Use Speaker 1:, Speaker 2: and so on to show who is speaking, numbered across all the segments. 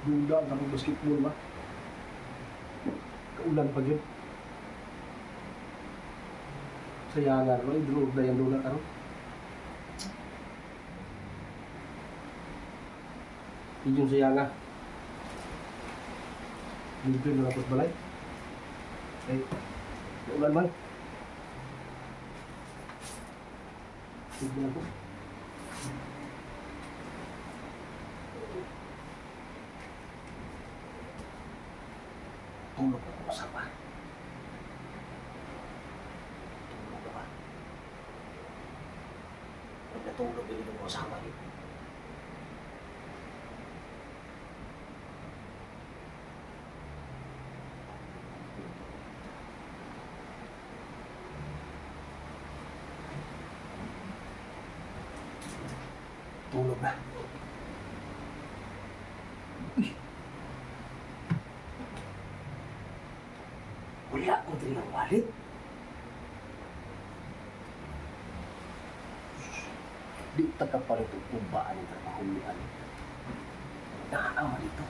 Speaker 1: Duda ang kaming basketball ba? Kaulan pa dyan. Sayangan, no? Idulog na yung dula karon. Iyon sayangan. Libre na napos balay. Ay, kaulan man. Tignan ako. Tulog ako kasama. Tulog ako. Pag natulog, hindi ko kasama dito. Tulog na. Wala ko din ang wallet. Di taga pa rin itong kumbaan ng trabahulian. Nakakama dito.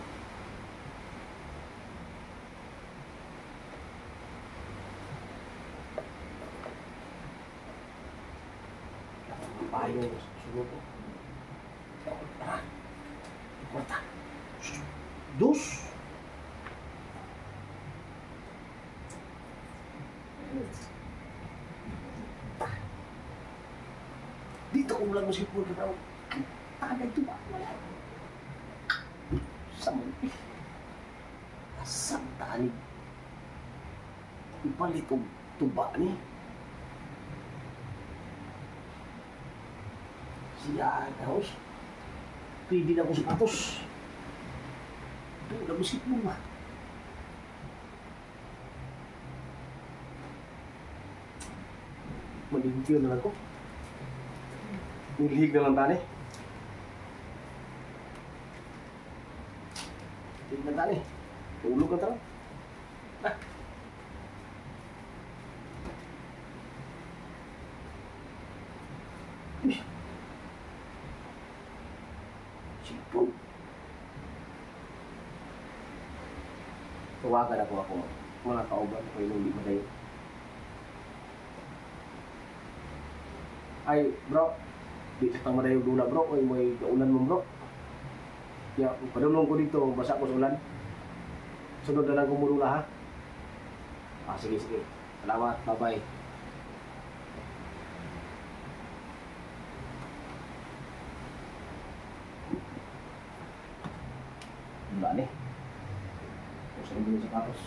Speaker 1: Ang payo sa sunod ko. Tara. Kwarta. Dos. Dito ko lang musik mo kita. Tagay ito ba? Wala. Samanti. Asang tanig. Ipalit ko tuba ni. Siya daos. Pwede na ko sapatos. Ito na musik mo ba? Maligyo na lang ko. Nilihig na lang tani. Nilihig na tani. Tulog na tani. Ah. Sipon. Tawagan ako mga kauban ko yung hindi madayo. Ay, bro. Di sa tamadayo dula, bro. Kung may kaulan mo, bro. Kaya, padulong ko dito. Basa ko sa ulan. Sunod na lang kumulula, ha? Ah, sige, sige. Salamat. Bye-bye. Wala ni. Kung saan yung sapatos.